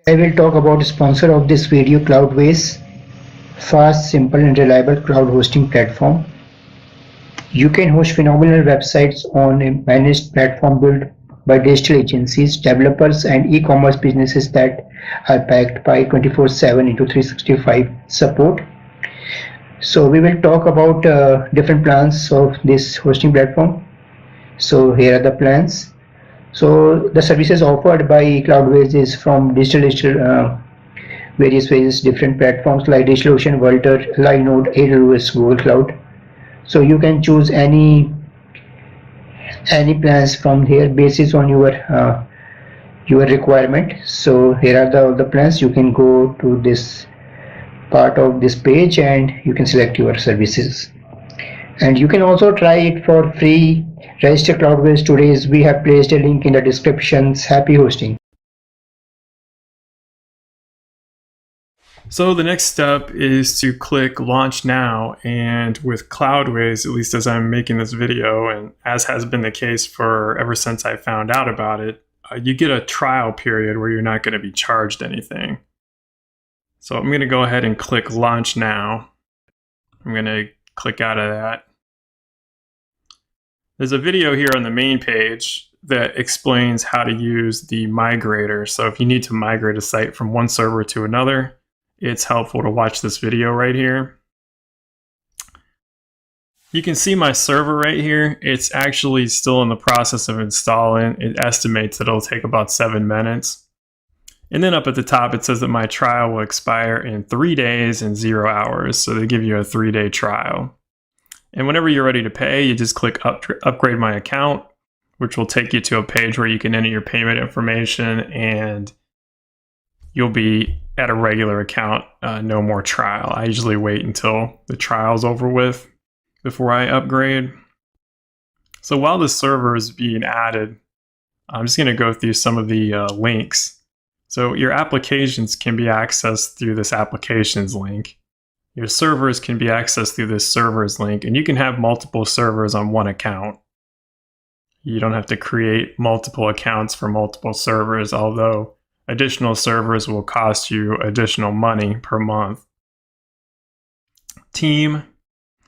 I will talk about the sponsor of this video, Cloudways, fast, simple and reliable cloud hosting platform. You can host phenomenal websites on a managed platform built by digital agencies, developers and e-commerce businesses that are backed by 24/7 into 365 support. So we will talk about different plans of this hosting platform. So here are the plans. So the services offered by Cloudways is from various different platforms like DigitalOcean, Vultr, Linode, AWS, Google Cloud. So you can choose any plans from here basis on your requirement. So here are all the plans. You can go to this part of this page and you can select your services. And you can also try it for free. Register Cloudways today. We have placed a link in the descriptions. Happy hosting. So the next step is to click Launch Now, and with Cloudways, at least as I'm making this video, and as has been the case for ever since I found out about it, you get a trial period where you're not going to be charged anything. So I'm going to go ahead and click Launch Now. I'm going to click out of that. There's a video here on the main page that explains how to use the migrator. So if you need to migrate a site from one server to another, it's helpful to watch this video right here. You can see my server right here. It's actually still in the process of installing. It estimates that it'll take about 7 minutes. And then up at the top, it says that my trial will expire in 3 days and 0 hours. So they give you a 3-day trial. And whenever you're ready to pay, you just click upgrade my account, which will take you to a page where you can enter your payment information and you'll be at a regular account, no more trial. I usually wait until the trial's over with before I upgrade. So while the server is being added, I'm just going to go through some of the links. So your applications can be accessed through this applications link. Your servers can be accessed through this servers link, and you can have multiple servers on one account. You don't have to create multiple accounts for multiple servers, although additional servers will cost you additional money per month. Team,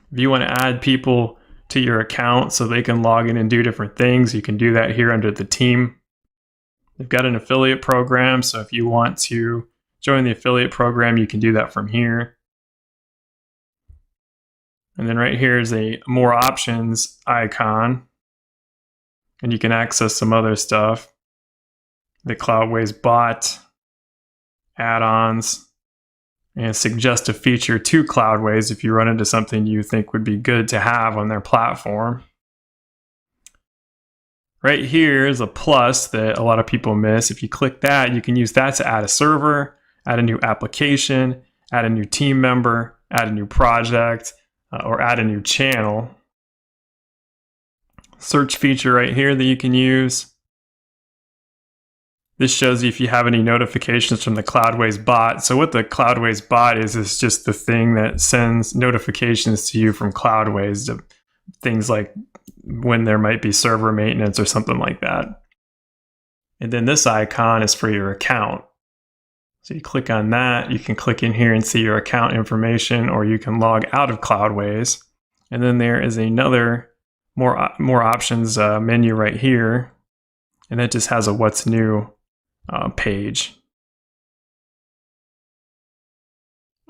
if you want to add people to your account so they can log in and do different things, you can do that here under the team. They've got an affiliate program, so if you want to join the affiliate program, you can do that from here. And then right here is a more options icon, and you can access some other stuff. The Cloudways bot, add-ons, and suggest a feature to Cloudways if you run into something you think would be good to have on their platform. Right here is a plus that a lot of people miss. If you click that, you can use that to add a server, add a new application, add a new team member, add a new project, or add a new channel. Search feature right here that you can use. This shows you if you have any notifications from the Cloudways bot. So what the Cloudways bot is just the thing that sends notifications to you from Cloudways, to things like when there might be server maintenance or something like that. And then this icon is for your account. So you click on that, you can click in here and see your account information, or you can log out of Cloudways. And then there is another more options menu right here, and that just has a what's new page.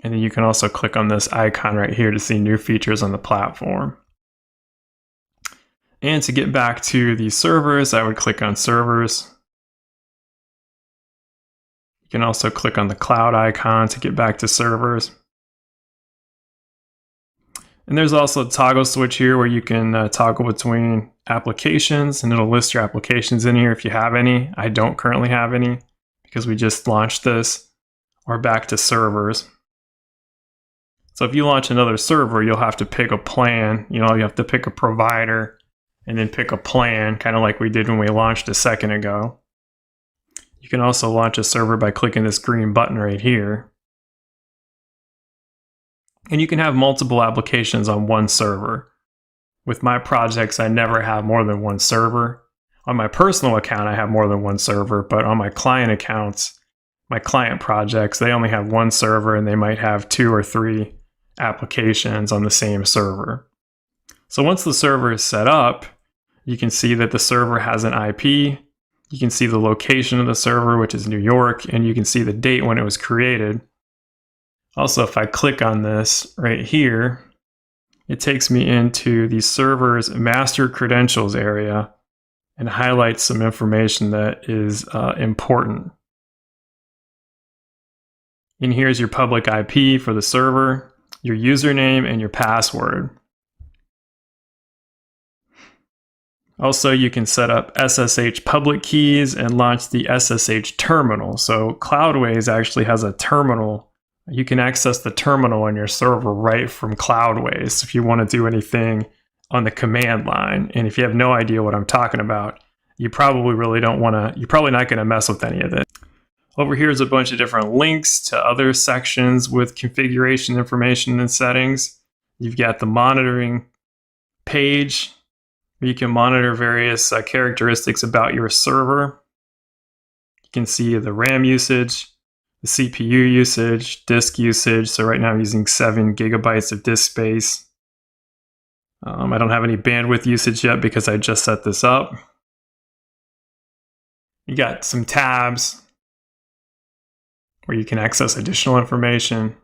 And then you can also click on this icon right here to see new features on the platform. And to get back to the servers, I would click on servers. You can also click on the cloud icon to get back to servers. And there's also a toggle switch here where you can toggle between applications, and it'll list your applications in here if you have any. I don't currently have any because we just launched this, or back to servers. So if you launch another server, you'll have to pick a plan. You have to pick a provider and then pick a plan, kind of like we did when we launched a second ago. You can also launch a server by clicking this green button right here. And you can have multiple applications on one server. With my projects, I never have more than one server. On my personal account, I have more than one server, but on my client accounts, my client projects, they only have one server and they might have 2 or 3 applications on the same server. So once the server is set up, you can see that the server has an IP. You can see the location of the server, which is New York, and you can see the date when it was created. Also, if I click on this right here, it takes me into the server's master credentials area and highlights some information that is important. And here's your public IP for the server, your username, and your password. Also, you can set up SSH public keys and launch the SSH terminal. So Cloudways actually has a terminal. You can access the terminal on your server right from Cloudways if you want to do anything on the command line. And if you have no idea what I'm talking about, you probably really don't want to, you're probably not going to mess with any of it. Over here is a bunch of different links to other sections with configuration information and settings. You've got the monitoring page where you can monitor various characteristics about your server. You can see the RAM usage, the CPU usage, disk usage. So right now I'm using 7 gigabytes of disk space. I don't have any bandwidth usage yet because I just set this up. You got some tabs where you can access additional information.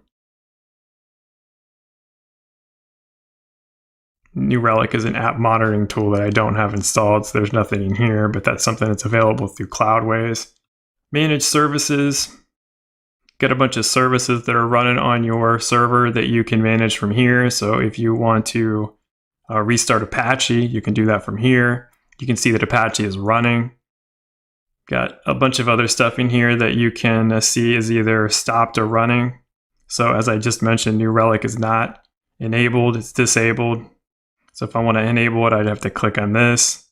New Relic is an app monitoring tool that I don't have installed, so there's nothing in here, but that's something that's available through Cloudways. Manage services. Got a bunch of services that are running on your server that you can manage from here. So if you want to restart Apache, you can do that from here. You can see that Apache is running. Got a bunch of other stuff in here that you can see is either stopped or running. So as I just mentioned, New Relic is not enabled, it's disabled. So if I want to enable it, I'd have to click on this.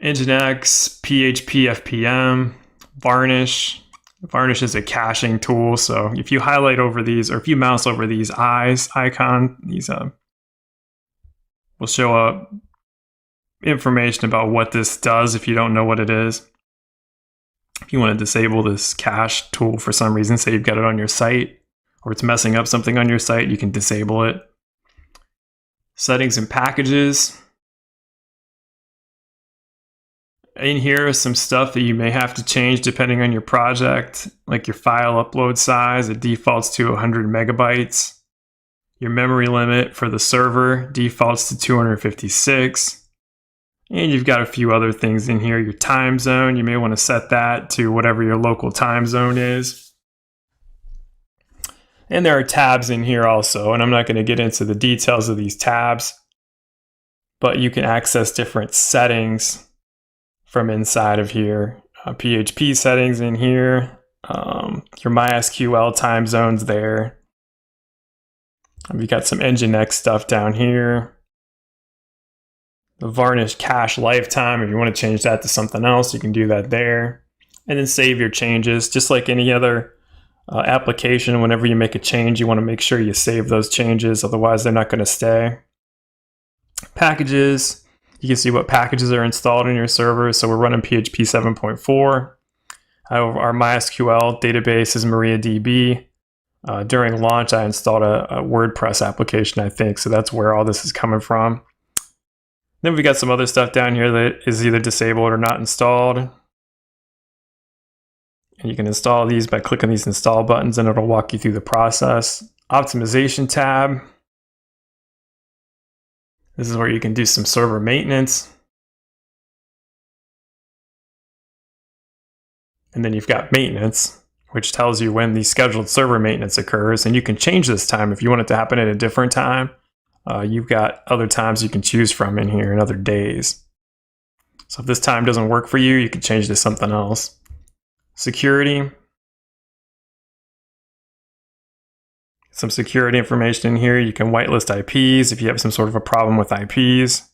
Nginx, PHP, FPM, Varnish. Varnish is a caching tool. So if you highlight over these, or if you mouse over these eyes icon, these will show up information about what this does if you don't know what it is. If you want to disable this cache tool for some reason, say you've got it on your site, or it's messing up something on your site, you can disable it. Settings and packages. In here is some stuff that you may have to change depending on your project, like your file upload size. It defaults to 100 megabytes. Your memory limit for the server defaults to 256. And you've got a few other things in here. Your time zone, you may want to set that to whatever your local time zone is. And there are tabs in here also, and I'm not going to get into the details of these tabs, but you can access different settings from inside of here. PHP settings in here, your MySQL time zones there. We've got some Nginx stuff down here. The Varnish cache lifetime, if you want to change that to something else, you can do that there. And then save your changes, just like any other application. Whenever you make a change, you want to make sure you save those changes, otherwise they're not going to stay. Packages, you can see what packages are installed in your server. So we're running PHP 7.4. Our MySQL database is MariaDB. During launch, I installed a WordPress application, I think, so that's where all this is coming from. Then we got some other stuff down here that is either disabled or not installed. And you can install these by clicking these install buttons and it'll walk you through the process. Optimization tab. This is where you can do some server maintenance. And then you've got maintenance, which tells you when the scheduled server maintenance occurs. And you can change this time if you want it to happen at a different time. You've got other times you can choose from in here and other days. So if this time doesn't work for you, you can change to something else. Security. Some security information in here. You can whitelist IPs if you have some sort of a problem with IPs.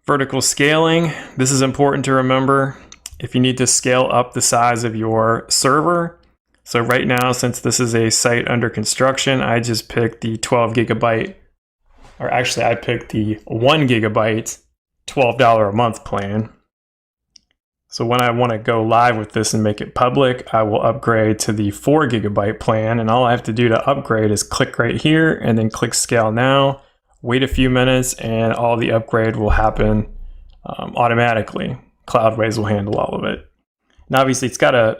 Vertical scaling. This is important to remember if you need to scale up the size of your server. So right now, since this is a site under construction, I just picked the 12 gigabyte, or actually I picked the 1 gigabyte $12 a month plan. So when I want to go live with this and make it public, I will upgrade to the 4 GB plan, and all I have to do to upgrade is click right here and then click scale now, wait a few minutes, and all the upgrade will happen automatically. Cloudways will handle all of it. And obviously it's got a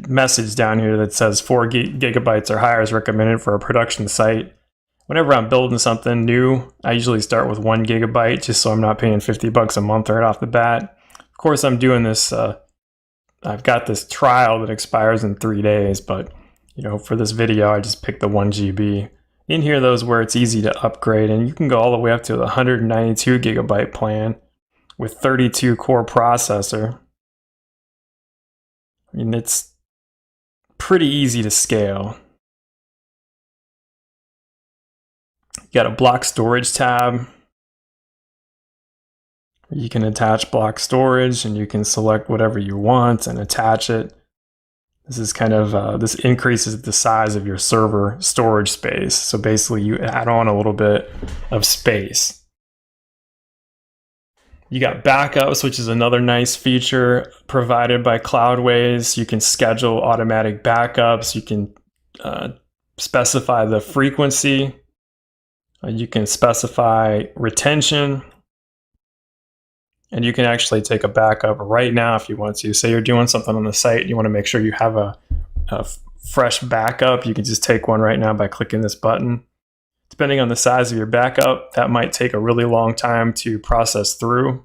message down here that says 4 gigabytes or higher is recommended for a production site. Whenever I'm building something new, I usually start with 1 gigabyte just so I'm not paying $50 a month right off the bat. Of course, I'm doing this, I've got this trial that expires in 3 days, but for this video, I just picked the 1 GB. In here, those where it's easy to upgrade, and you can go all the way up to the 192 gigabyte plan with 32 core processor. I mean, it's pretty easy to scale. You got a block storage tab. You can attach block storage and you can select whatever you want and attach it. This is kind of, this increases the size of your server storage space. So basically you add on a little bit of space. You got backups, which is another nice feature provided by Cloudways. You can schedule automatic backups. You can specify the frequency. You can specify retention. And you can actually take a backup right now if you want to. Say you're doing something on the site and you want to make sure you have a fresh backup. You can just take one right now by clicking this button. Depending on the size of your backup, that might take a really long time to process through.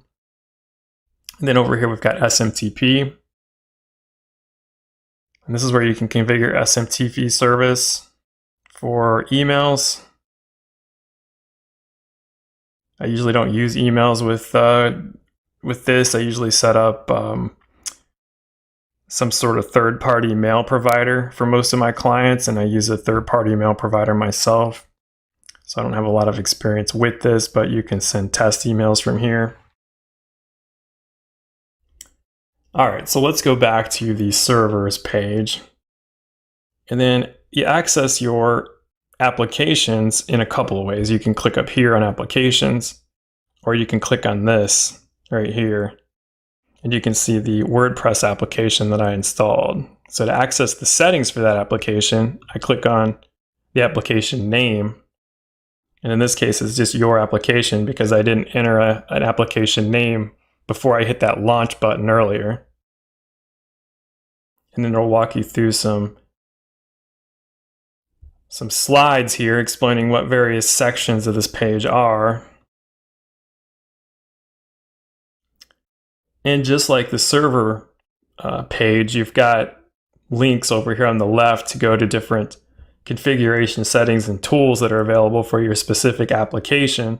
And then over here, we've got SMTP. And this is where you can configure SMTP service for emails. I usually don't use emails with this. I usually set up some sort of third-party mail provider for most of my clients, and I use a third-party mail provider myself. So I don't have a lot of experience with this, but you can send test emails from here. All right, so let's go back to the servers page. And then you access your applications in a couple of ways. You can click up here on applications, or you can click on this right here, and you can see the WordPress application that I installed. So to access the settings for that application, I click on the application name. And in this case, it's just your application because I didn't enter an application name before I hit that launch button earlier. And then it'll walk you through some slides here explaining what various sections of this page are. And just like the server page, you've got links over here on the left to go to different configuration settings and tools that are available for your specific application.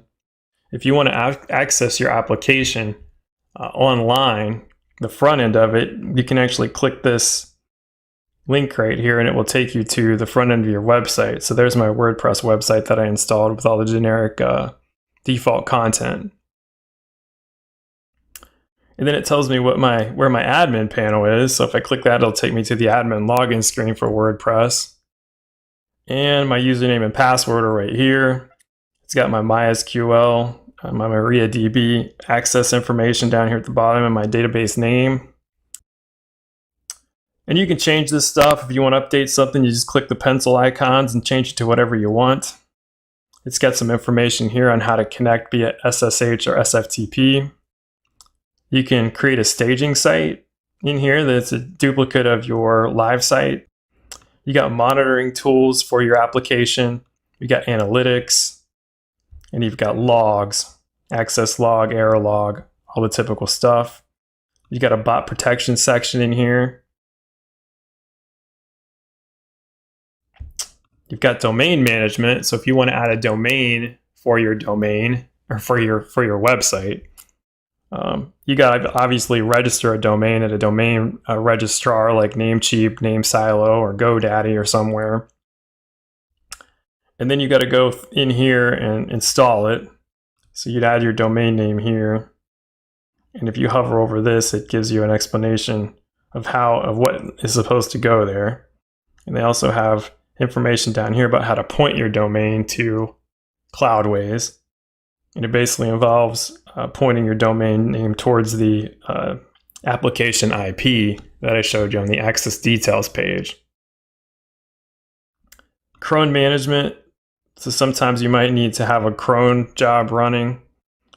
If you want to access your application online, the front end of it, you can actually click this link right here and it will take you to the front end of your website. So there's my WordPress website that I installed with all the generic default content. And then it tells me where my admin panel is. So if I click that, it'll take me to the admin login screen for WordPress. And my username and password are right here. It's got my MySQL, my MariaDB access information down here at the bottom, and my database name. And you can change this stuff. If you want to update something, you just click the pencil icons and change it to whatever you want. It's got some information here on how to connect via SSH or SFTP. You can create a staging site in here that's a duplicate of your live site. You got monitoring tools for your application. You got analytics, and you've got logs, access log, error log, all the typical stuff. You got a bot protection section in here. You've got domain management. So if you want to add a domain for your domain or for your website, you got to obviously register a domain at a domain registrar like Namecheap, NameSilo, or GoDaddy or somewhere. And then you got to go in here and install it. So you'd add your domain name here. And if you hover over this, it gives you an explanation of what is supposed to go there. And they also have information down here about how to point your domain to Cloudways. And it basically involves pointing your domain name towards the application IP that I showed you on the access details page. Cron management. So sometimes you might need to have a cron job running,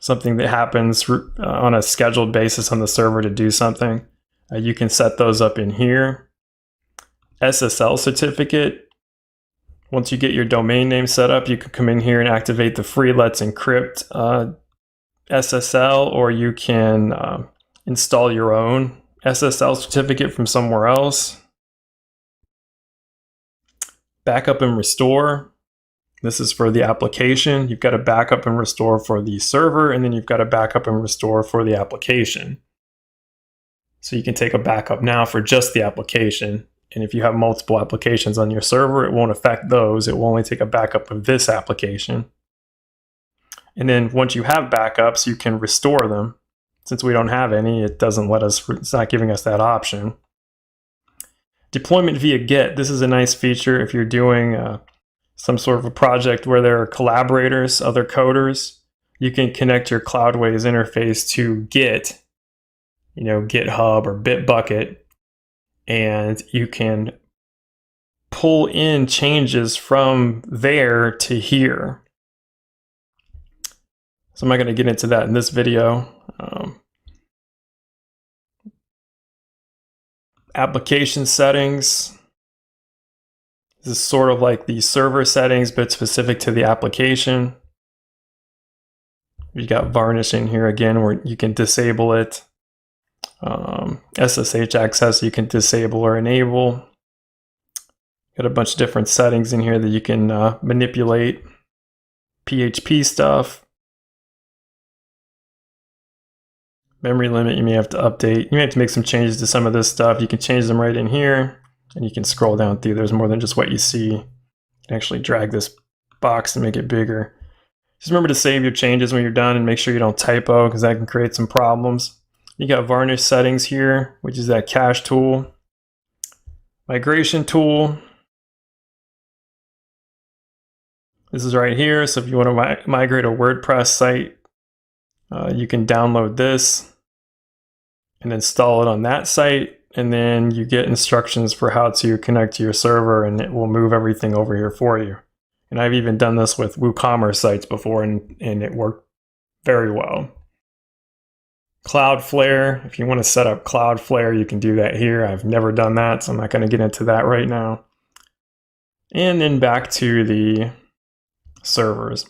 something that happens on a scheduled basis on the server to do something. You can set those up in here. SSL certificate. Once you get your domain name set up, you can come in here and activate the free Let's Encrypt SSL, or you can install your own SSL certificate from somewhere else. Backup and restore. This is for the application. You've got a backup and restore for the server, and then you've got a backup and restore for the application. So you can take a backup now for just the application. And if you have multiple applications on your server, it won't affect those. It will only take a backup of this application. And then once you have backups, you can restore them. Since we don't have any, it doesn't let us, it's not giving us that option. Deployment via Git. This is a nice feature if you're doing some sort of a project where there are collaborators, other coders. You can connect your Cloudways interface to Git, GitHub or Bitbucket, and you can pull in changes from there to here. So I'm not going to get into that in this video. Application settings. This is sort of like the server settings, but specific to the application. You got varnish in here again, where you can disable it. SSH access you can disable or enable. Got a bunch of different settings in here that you can manipulate. PHP stuff. Memory limit you may have to update. You may have to make some changes to some of this stuff. You can change them right in here, and you can scroll down through. There's more than just what you see. You can actually drag this box and make it bigger. Just remember to save your changes when you're done and make sure you don't typo, because that can create some problems. You got varnish settings here, which is that cache tool. Migration tool. This is right here. So if you want to migrate a WordPress site, you can download this and install it on that site. And then you get instructions for how to connect to your server, and it will move everything over here for you. And I've even done this with WooCommerce sites before, and it worked very well. Cloudflare, if you want to set up Cloudflare, you can do that here. I've never done that, so I'm not going to get into that right now. And then back to the servers.